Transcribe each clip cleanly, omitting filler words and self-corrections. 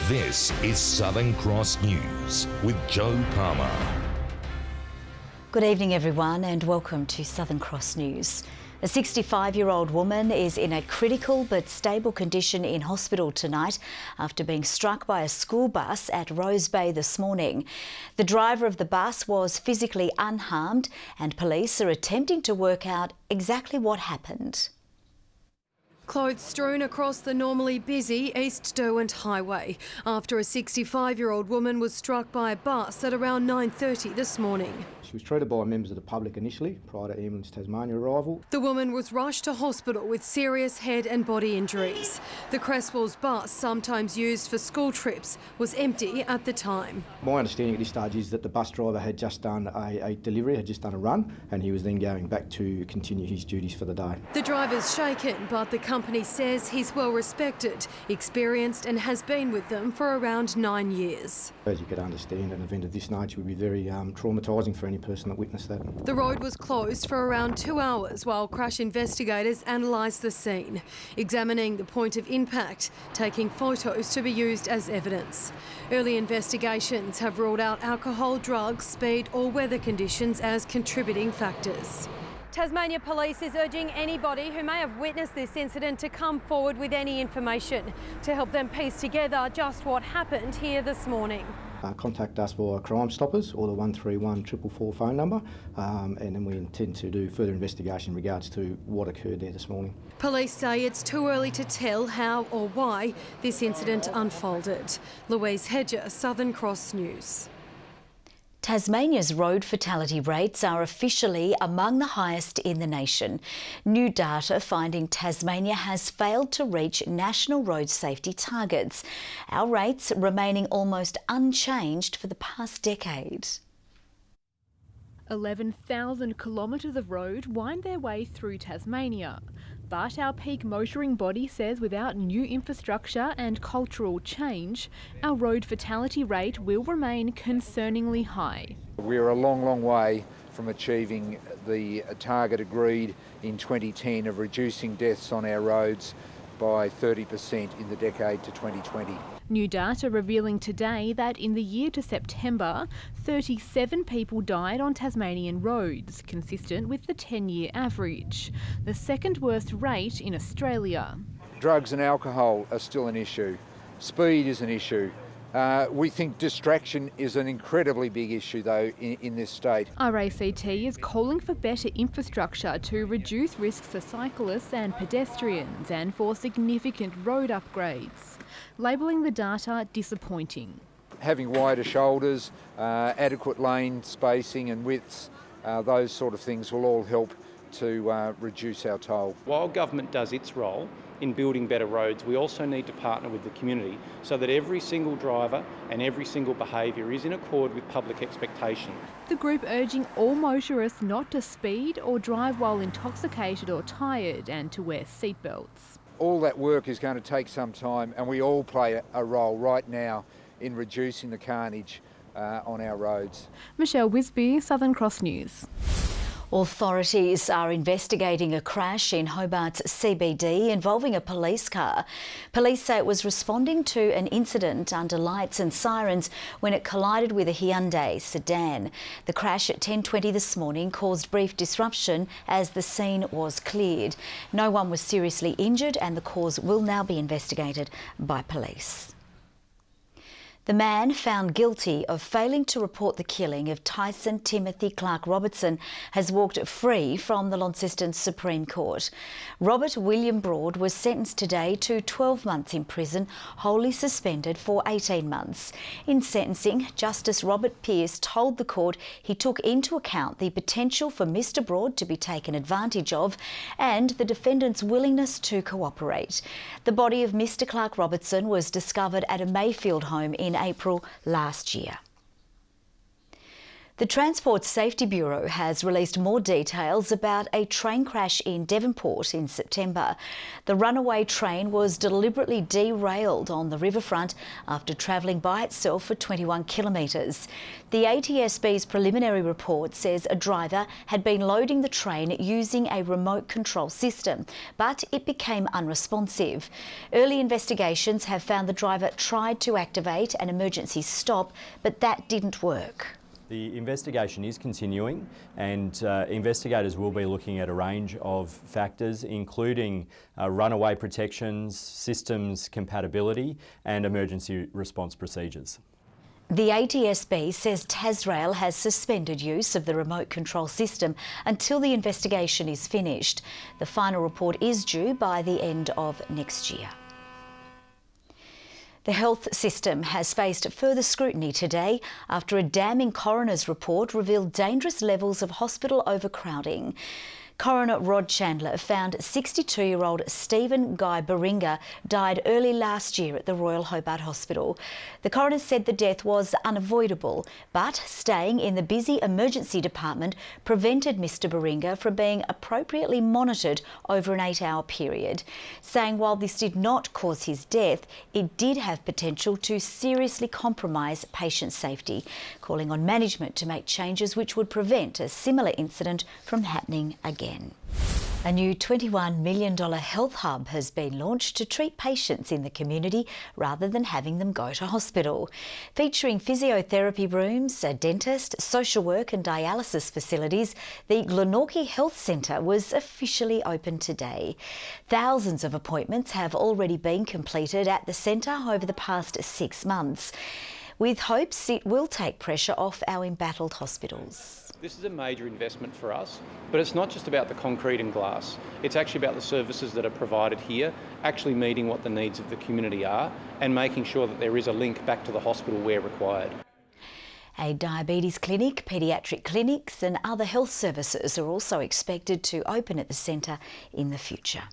This is Southern Cross News with Joe Palmer. Good evening everyone and welcome to Southern Cross News. A 65-year-old woman is in a critical but stable condition in hospital tonight after being struck by a school bus at Rose Bay this morning. The driver of the bus was physically unharmed and police are attempting to work out exactly what happened. Clothes strewn across the normally busy East Derwent Highway after a 65-year-old woman was struck by a bus at around 9:30 this morning. She was treated by members of the public initially, prior to Ambulance Tasmania arrival. The woman was rushed to hospital with serious head and body injuries. The Cresswell's bus, sometimes used for school trips, was empty at the time. My understanding at this stage is that the bus driver had just done a delivery, had just done a run, and he was then going back to continue his duties for the day. The driver's shaken, but the company says he's well respected, experienced and has been with them for around 9 years. As you could understand, an event of this nature would be very traumatising for any person that witnessed that. The road was closed for around 2 hours while crash investigators analysed the scene, examining the point of impact, taking photos to be used as evidence. Early investigations have ruled out alcohol, drugs, speed or weather conditions as contributing factors. Tasmania Police is urging anybody who may have witnessed this incident to come forward with any information to help them piece together just what happened here this morning. Contact us via Crime Stoppers or the 131 444 phone number, and then we intend to do further investigation in regards to what occurred there this morning. Police say it's too early to tell how or why this incident unfolded. Louise Hedger, Southern Cross News. Tasmania's road fatality rates are officially among the highest in the nation. New data finding Tasmania has failed to reach national road safety targets, our rates remaining almost unchanged for the past decade. 11,000 kilometres of road wind their way through Tasmania. But our peak motoring body says without new infrastructure and cultural change, our road fatality rate will remain concerningly high. We're a long, long way from achieving the target agreed in 2010 of reducing deaths on our roads by 30% in the decade to 2020. New data revealing today that in the year to September, 37 people died on Tasmanian roads, consistent with the 10-year average, the second worst rate in Australia. Drugs and alcohol are still an issue. Speed is an issue. We think distraction is an incredibly big issue though in this state. RACT is calling for better infrastructure to reduce risks for cyclists and pedestrians and for significant road upgrades, labelling the data disappointing. Having wider shoulders, adequate lane spacing and widths, those sort of things will all help to reduce our toll. While government does its role in building better roads, we also need to partner with the community so that every single driver and every single behaviour is in accord with public expectation. The group urging all motorists not to speed or drive while intoxicated or tired and to wear seatbelts. All that work is going to take some time and we all play a role right now in reducing the carnage on our roads. Michelle Wisby, Southern Cross News. Authorities are investigating a crash in Hobart's CBD involving a police car. Police say it was responding to an incident under lights and sirens when it collided with a Hyundai sedan. The crash at 10:20 this morning caused brief disruption as the scene was cleared. No one was seriously injured and the cause will now be investigated by police. The man found guilty of failing to report the killing of Tyson Timothy Clark Robertson has walked free from the Launceston Supreme Court. Robert William Broad was sentenced today to 12 months in prison, wholly suspended for 18 months. In sentencing, Justice Robert Pearce told the court he took into account the potential for Mr Broad to be taken advantage of and the defendant's willingness to cooperate. The body of Mr Clark Robertson was discovered at a Mayfield home in April last year. The Transport Safety Bureau has released more details about a train crash in Devonport in September. The runaway train was deliberately derailed on the riverfront after travelling by itself for 21 kilometres. The ATSB's preliminary report says a driver had been loading the train using a remote control system, but it became unresponsive. Early investigations have found the driver tried to activate an emergency stop, but that didn't work. The investigation is continuing, and investigators will be looking at a range of factors, including runaway protections, systems compatibility and emergency response procedures. The ATSB says Tasrail has suspended use of the remote control system until the investigation is finished. The final report is due by the end of next year. The health system has faced further scrutiny today after a damning coroner's report revealed dangerous levels of hospital overcrowding. Coroner Rod Chandler found 62-year-old Stephen Guy Baringa died early last year at the Royal Hobart Hospital. The coroner said the death was unavoidable, but staying in the busy emergency department prevented Mr Baringa from being appropriately monitored over an 8-hour period, saying while this did not cause his death, it did have potential to seriously compromise patient safety, calling on management to make changes which would prevent a similar incident from happening again. A new $21 million health hub has been launched to treat patients in the community rather than having them go to hospital. Featuring physiotherapy rooms, a dentist, social work and dialysis facilities, the Glenorchy Health Centre was officially opened today. Thousands of appointments have already been completed at the centre over the past 6 months, with hopes it will take pressure off our embattled hospitals. This is a major investment for us, but it's not just about the concrete and glass. It's actually about the services that are provided here, actually meeting what the needs of the community are and making sure that there is a link back to the hospital where required. A diabetes clinic, paediatric clinics and other health services are also expected to open at the centre in the future.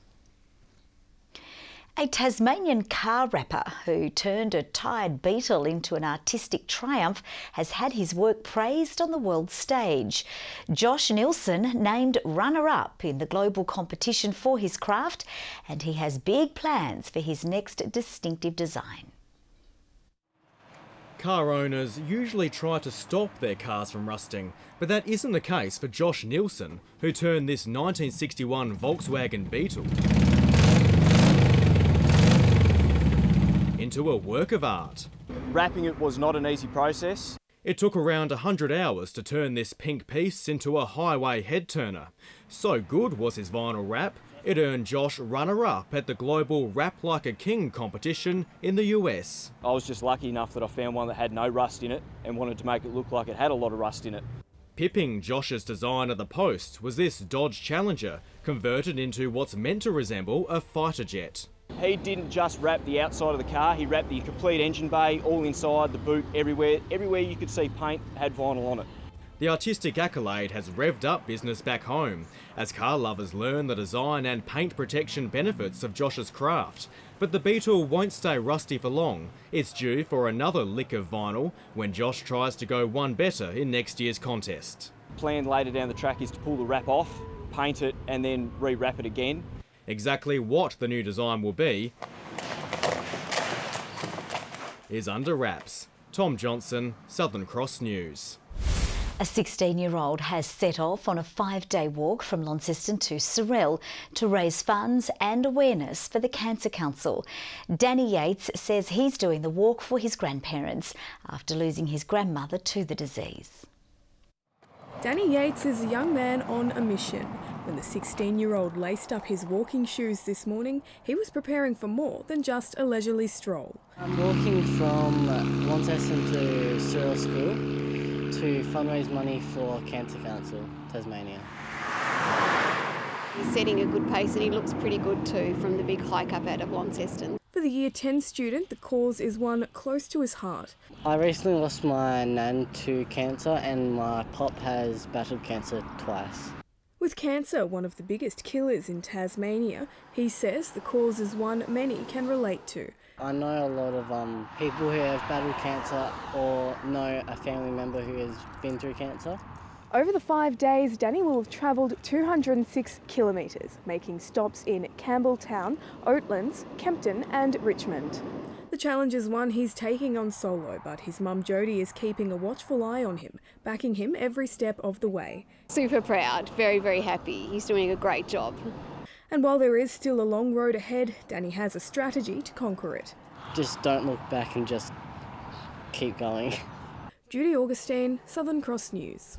A Tasmanian car rapper who turned a tired beetle into an artistic triumph has had his work praised on the world stage. Josh Nilsson named runner-up in the global competition for his craft, and he has big plans for his next distinctive design. Car owners usually try to stop their cars from rusting, but that isn't the case for Josh Nilsson, who turned this 1961 Volkswagen Beetle into a work of art. Wrapping it was not an easy process. It took around 100 hours to turn this pink piece into a highway head turner. So good was his vinyl wrap, it earned Josh runner-up at the global Wrap Like a King competition in the US. I was just lucky enough that I found one that had no rust in it and wanted to make it look like it had a lot of rust in it. Pipping Josh's design at the post was this Dodge Challenger, converted into what's meant to resemble a fighter jet. He didn't just wrap the outside of the car, he wrapped the complete engine bay, all inside, the boot, everywhere. Everywhere you could see paint had vinyl on it. The artistic accolade has revved up business back home, as car lovers learn the design and paint protection benefits of Josh's craft. But the Beetle won't stay rusty for long. It's due for another lick of vinyl when Josh tries to go one better in next year's contest. Plan later down the track is to pull the wrap off, paint it and then re-wrap it again. Exactly what the new design will be is under wraps. Tom Johnson, Southern Cross News. A 16-year-old has set off on a 5-day walk from Launceston to Sorell to raise funds and awareness for the Cancer Council. Danny Yates says he's doing the walk for his grandparents after losing his grandmother to the disease. Danny Yates is a young man on a mission. When the 16-year-old laced up his walking shoes this morning, he was preparing for more than just a leisurely stroll. I'm walking from Launceston to Sorell School to fundraise money for Cancer Council, Tasmania. He's setting a good pace and he looks pretty good too from the big hike up out of Launceston. For the Year 10 student, the cause is one close to his heart. I recently lost my nan to cancer and my pop has battled cancer twice. With cancer one of the biggest killers in Tasmania, he says the cause is one many can relate to. I know a lot of people who have battled cancer or know a family member who has been through cancer. Over the 5 days, Danny will have travelled 206 kilometres, making stops in Campbelltown, Oatlands, Kempton and Richmond. The challenge is one he's taking on solo, but his mum Jodie is keeping a watchful eye on him, backing him every step of the way. Super proud, very, very happy. He's doing a great job. And while there is still a long road ahead, Danny has a strategy to conquer it. Just don't look back and just keep going. Judy Augustine, Southern Cross News.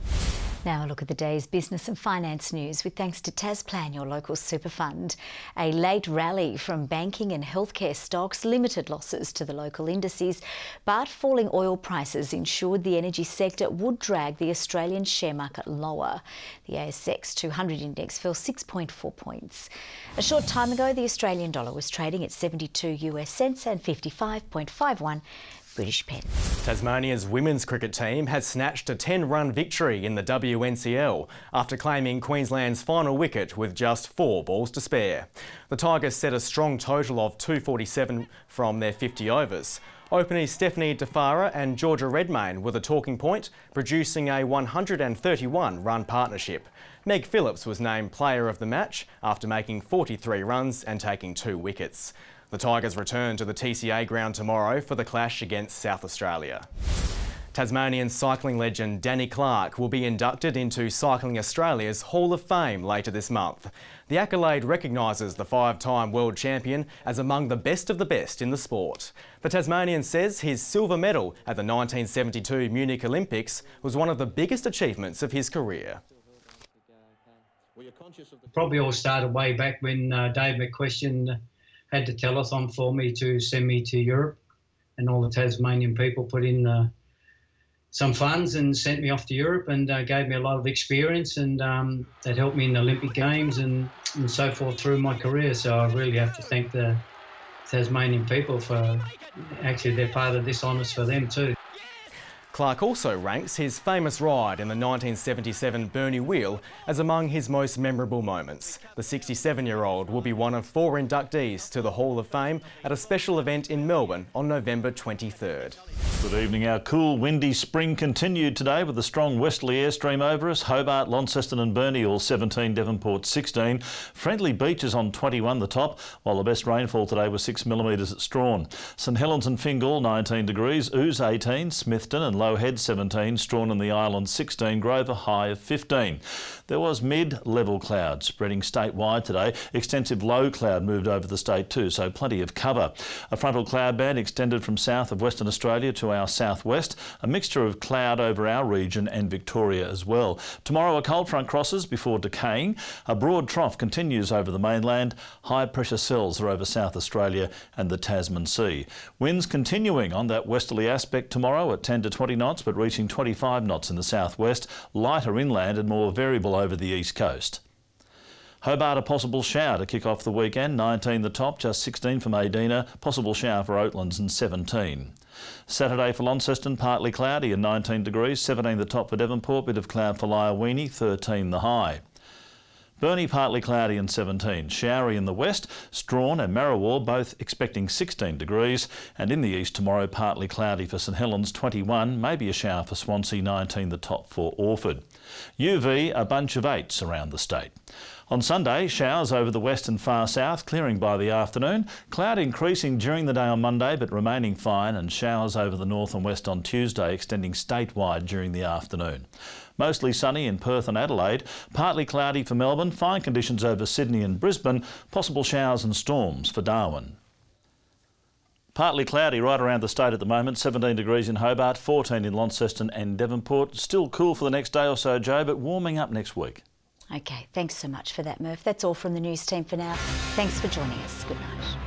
Now a look at the day's business and finance news with thanks to Tasplan, your local super fund. A late rally from banking and healthcare stocks limited losses to the local indices, but falling oil prices ensured the energy sector would drag the Australian share market lower. The ASX 200 index fell 6.4 points. A short time ago, the Australian dollar was trading at 72 US cents and 55.51 British pence. Tasmania's women's cricket team has snatched a 10-run victory in the WNCL after claiming Queensland's final wicket with just 4 balls to spare. The Tigers set a strong total of 247 from their 50 overs. Openers Stephanie DeFara and Georgia Redmayne were the talking point, producing a 131-run partnership. Meg Phillips was named player of the match after making 43 runs and taking 2 wickets. The Tigers return to the TCA ground tomorrow for the clash against South Australia. Tasmanian cycling legend Danny Clark will be inducted into Cycling Australia's Hall of Fame later this month. The accolade recognises the 5-time world champion as among the best of the best in the sport. The Tasmanian says his silver medal at the 1972 Munich Olympics was one of the biggest achievements of his career. Probably all started way back when Dave McQuestion had the telethon for me to send me to Europe, and all the Tasmanian people put in some funds and sent me off to Europe, and gave me a lot of experience, and that helped me in the Olympic Games and so forth through my career. So I really have to thank the Tasmanian people for actually they're part of this honours for them too. Clark also ranks his famous ride in the 1977 Burnie Wheel as among his most memorable moments. The 67-year-old will be one of 4 inductees to the Hall of Fame at a special event in Melbourne on November 23rd. Good evening. Our cool, windy spring continued today with a strong westerly airstream over us. Hobart, Launceston and Burnie all 17, Devonport 16. Friendly Beaches on 21 the top, while the best rainfall today was 6 millimetres at Strawn. St Helens and Fingal 19 degrees, Ouse 18, Smithton and Low Head 17, Strawn and the Islands 16, Grove a high of 15. There was mid-level cloud spreading statewide today. Extensive low cloud moved over the state too, so plenty of cover. A frontal cloud band extended from south of Western Australia to our southwest, a mixture of cloud over our region and Victoria as well. Tomorrow a cold front crosses before decaying. A broad trough continues over the mainland. High pressure cells are over South Australia and the Tasman Sea. Winds continuing on that westerly aspect tomorrow at 10 to 20 knots, but reaching 25 knots in the southwest. Lighter inland and more variable over the east coast. Hobart, a possible shower to kick off the weekend. 19 the top, just 16 for Maydena. Possible shower for Oatlands and 17. Saturday for Launceston, partly cloudy and 19 degrees. 17 the top for Devonport, bit of cloud for Lyowini, 13 the high. Burnie partly cloudy and 17. Showery in the west, Strawn and Marrawar both expecting 16 degrees. And in the east tomorrow partly cloudy for St Helens, 21. Maybe a shower for Swansea, 19 the top for Orford. UV, a bunch of 8s around the state. On Sunday, showers over the west and far south, clearing by the afternoon. Cloud increasing during the day on Monday, but remaining fine, and showers over the north and west on Tuesday, extending statewide during the afternoon. Mostly sunny in Perth and Adelaide, partly cloudy for Melbourne, fine conditions over Sydney and Brisbane, possible showers and storms for Darwin. Partly cloudy right around the state at the moment, 17 degrees in Hobart, 14 in Launceston and Devonport. Still cool for the next day or so, Joe, but warming up next week. OK, thanks so much for that, Murph. That's all from the news team for now. Thanks for joining us. Good night.